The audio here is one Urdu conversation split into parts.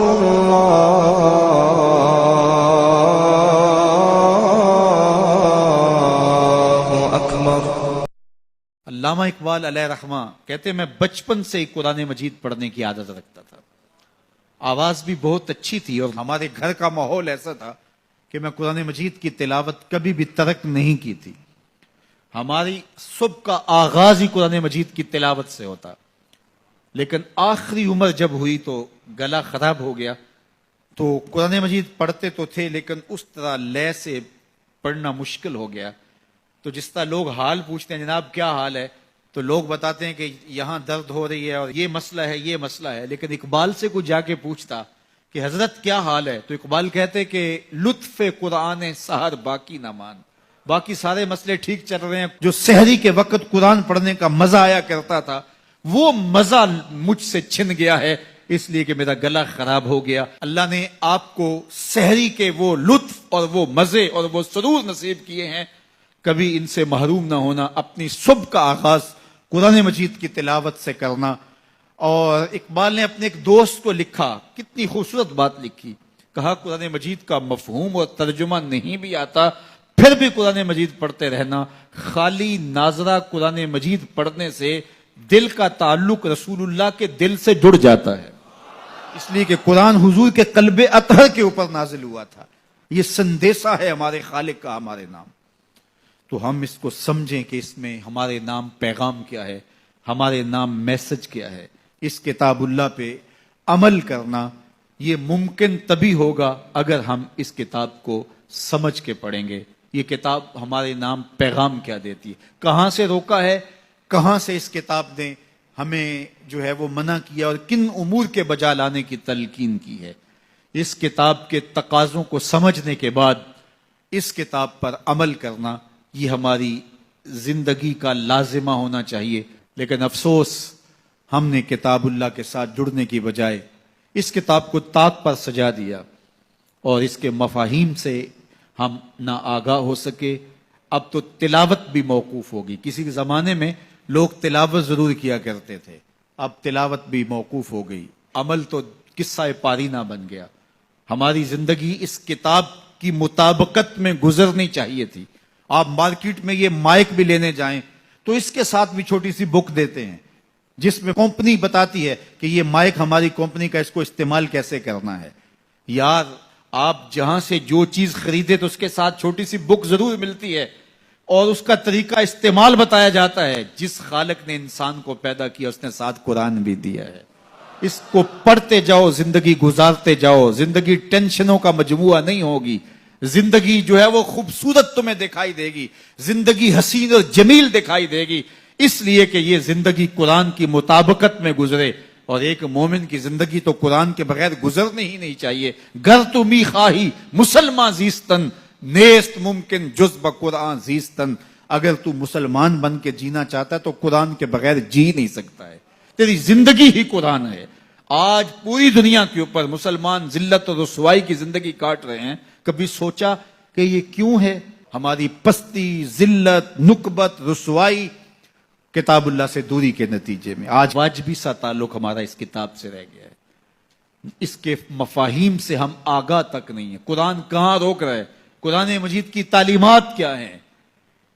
اکبر اللہ اکبر۔ علامہ اقبال علیہ رحمہ کہتے ہیں میں بچپن سے ہی قرآن مجید پڑھنے کی عادت رکھتا تھا، آواز بھی بہت اچھی تھی اور ہمارے گھر کا ماحول ایسا تھا کہ میں قرآن مجید کی تلاوت کبھی بھی ترک نہیں کی تھی۔ ہماری صبح کا آغاز ہی قرآن مجید کی تلاوت سے ہوتا، لیکن آخری عمر جب ہوئی تو گلا خراب ہو گیا، تو قرآن مجید پڑھتے تو تھے لیکن اس طرح لے سے پڑھنا مشکل ہو گیا۔ تو جس طرح لوگ حال پوچھتے ہیں جناب کیا حال ہے، تو لوگ بتاتے ہیں کہ یہاں درد ہو رہی ہے اور یہ مسئلہ ہے یہ مسئلہ ہے، لیکن اقبال سے کوئی جا کے پوچھتا کہ حضرت کیا حال ہے، تو اقبال کہتے کہ لطف قرآن سحر باقی نہ مان، باقی سارے مسئلے ٹھیک چل رہے ہیں، جو سحری کے وقت قرآن پڑھنے کا مزہ آیا کرتا تھا وہ مزہ مجھ سے چھن گیا ہے، اس لیے کہ میرا گلا خراب ہو گیا۔ اللہ نے آپ کو سحری کے وہ لطف اور وہ مزے اور وہ سرور نصیب کیے ہیں، کبھی ان سے محروم نہ ہونا، اپنی صبح کا آغاز قرآن مجید کی تلاوت سے کرنا۔ اور اقبال نے اپنے ایک دوست کو لکھا، کتنی خوبصورت بات لکھی، کہا قرآن مجید کا مفہوم اور ترجمہ نہیں بھی آتا پھر بھی قرآن مجید پڑھتے رہنا، خالی ناظرہ قرآن مجید پڑھنے سے دل کا تعلق رسول اللہ کے دل سے جڑ جاتا ہے، اس لیے کہ قرآن حضور کے قلب اطہر کے اوپر نازل ہوا تھا، یہ سندیسہ ہے ہمارے خالق کا ہمارے نام۔ تو ہم اس کو سمجھیں کہ اس میں ہمارے نام پیغام کیا ہے، ہمارے نام میسج کیا ہے۔ اس کتاب اللہ پہ عمل کرنا یہ ممکن تبھی ہوگا اگر ہم اس کتاب کو سمجھ کے پڑھیں گے۔ یہ کتاب ہمارے نام پیغام کیا دیتی ہے، کہاں سے روکا ہے، کہاں سے اس کتاب نے ہمیں جو ہے وہ منع کیا اور کن امور کے بجا لانے کی تلقین کی ہے۔ اس کتاب کے تقاضوں کو سمجھنے کے بعد اس کتاب پر عمل کرنا یہ ہماری زندگی کا لازمہ ہونا چاہیے، لیکن افسوس ہم نے کتاب اللہ کے ساتھ جڑنے کی بجائے اس کتاب کو طاق پر سجا دیا اور اس کے مفاہیم سے ہم نہ آگاہ ہو سکے۔ اب تو تلاوت بھی موقوف ہوگی، کسی زمانے میں لوگ تلاوت ضرور کیا کرتے تھے، اب تلاوت بھی موقوف ہو گئی، عمل تو قصہ پارینہ بن گیا۔ ہماری زندگی اس کتاب کی مطابقت میں گزرنی چاہیے تھی۔ آپ مارکیٹ میں یہ مائک بھی لینے جائیں تو اس کے ساتھ بھی چھوٹی سی بک دیتے ہیں جس میں کمپنی بتاتی ہے کہ یہ مائک ہماری کمپنی کا، اس کو استعمال کیسے کرنا ہے۔ یار آپ جہاں سے جو چیز خریدے تو اس کے ساتھ چھوٹی سی بک ضرور ملتی ہے اور اس کا طریقہ استعمال بتایا جاتا ہے۔ جس خالق نے انسان کو پیدا کیا اس نے ساتھ قرآن بھی دیا ہے، اس کو پڑھتے جاؤ، زندگی گزارتے جاؤ، زندگی ٹینشنوں کا مجموعہ نہیں ہوگی، زندگی جو ہے وہ خوبصورت تمہیں دکھائی دے گی، زندگی حسین اور جمیل دکھائی دے گی، اس لیے کہ یہ زندگی قرآن کی مطابقت میں گزرے۔ اور ایک مومن کی زندگی تو قرآن کے بغیر گزرنی ہی نہیں چاہیے۔ گر تو می خواہی مسلمان زیستن، نیست ممکن جز بقرآن زیستن، اگر تو مسلمان بن کے جینا چاہتا ہے تو قرآن کے بغیر جی نہیں سکتا ہے، تیری زندگی ہی قرآن ہے۔ آج پوری دنیا کے اوپر مسلمان ذلت اور رسوائی کی زندگی کاٹ رہے ہیں، کبھی سوچا کہ یہ کیوں ہے؟ ہماری پستی، ذلت، نکبت، رسوائی کتاب اللہ سے دوری کے نتیجے میں۔ آج واجبی سا تعلق ہمارا اس کتاب سے رہ گیا ہے، اس کے مفاہیم سے ہم آگاہ تک نہیں ہیں۔ قرآن کہاں روک رہا ہے، قرآن مجید کی تعلیمات کیا ہیں،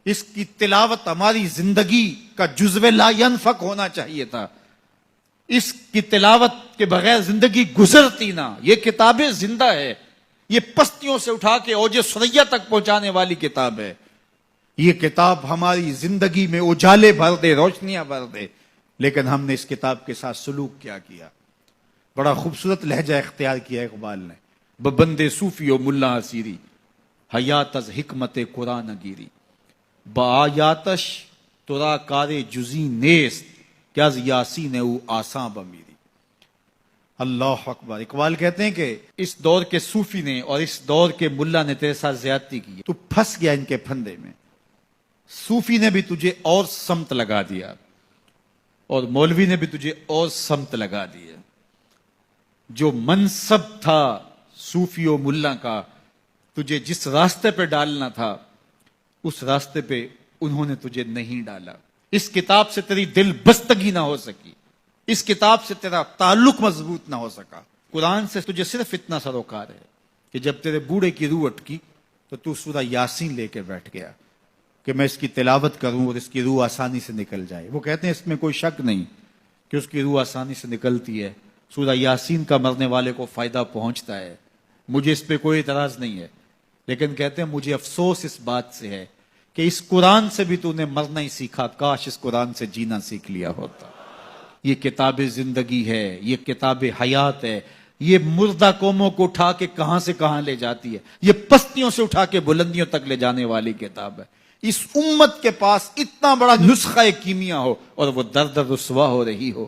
اس کی تلاوت ہماری زندگی کا جزو لا ینفک ہونا چاہیے تھا۔ اس کی تلاوت کے بغیر زندگی گزرتی نہ۔ یہ کتابیں زندہ ہے، یہ پستیوں سے اٹھا کے اوج ثریا تک پہنچانے والی کتاب ہے۔ یہ کتاب ہماری زندگی میں اجالے بھر دے، روشنیاں بھر دے، لیکن ہم نے اس کتاب کے ساتھ سلوک کیا کیا؟ بڑا خوبصورت لہجہ اختیار کیا اقبال نے، ببندے صوفی و ملا اسیری، حیات از حکمت قرآن گیری، بآیاتش ترا کار جزی نیست، کیا از یاسین او آساں بمیری۔ اللہ اکبر۔ اقبال کہتے ہیں کہ اس دور کے صوفی نے اور اس دور کے ملا نے تیرے ساتھ زیادتی کی، تو پھنس گیا ان کے پھندے میں۔ صوفی نے بھی تجھے اور سمت لگا دیا اور مولوی نے بھی تجھے اور سمت لگا دیا۔ جو منصب تھا صوفی و ملا کا، تجھے جس راستے پہ ڈالنا تھا اس راستے پہ انہوں نے تجھے نہیں ڈالا۔ اس کتاب سے تیری دل بستگی نہ ہو سکی، اس کتاب سے تیرا تعلق مضبوط نہ ہو سکا۔ قرآن سے تجھے صرف اتنا سروکار ہے کہ جب تیرے بوڑھے کی روح اٹکی تو سورہ یاسین لے کے بیٹھ گیا کہ میں اس کی تلاوت کروں اور اس کی روح آسانی سے نکل جائے. وہ کہتے ہیں اس میں کوئی شک نہیں کہ اس کی روح آسانی سے نکلتی ہے. سورہ یاسین کا مرنے والے کو فائدہ پہنچتا ہے, مجھے اس پہ کوئی اعتراض نہیں ہے, لیکن کہتے ہیں مجھے افسوس اس بات سے ہے کہ اس قرآن سے بھی تو نے مرنا ہی سیکھا, کاش اس قرآن سے جینا سیکھ لیا ہوتا. یہ کتاب زندگی ہے, یہ کتاب حیات ہے, یہ مردہ قوموں کو اٹھا کے کہاں سے کہاں لے جاتی ہے, یہ پستیوں سے اٹھا کے بلندیوں تک لے جانے والی کتاب ہے. اس امت کے پاس اتنا بڑا نسخہ کیمیا ہو اور وہ در در رسوا ہو رہی ہو,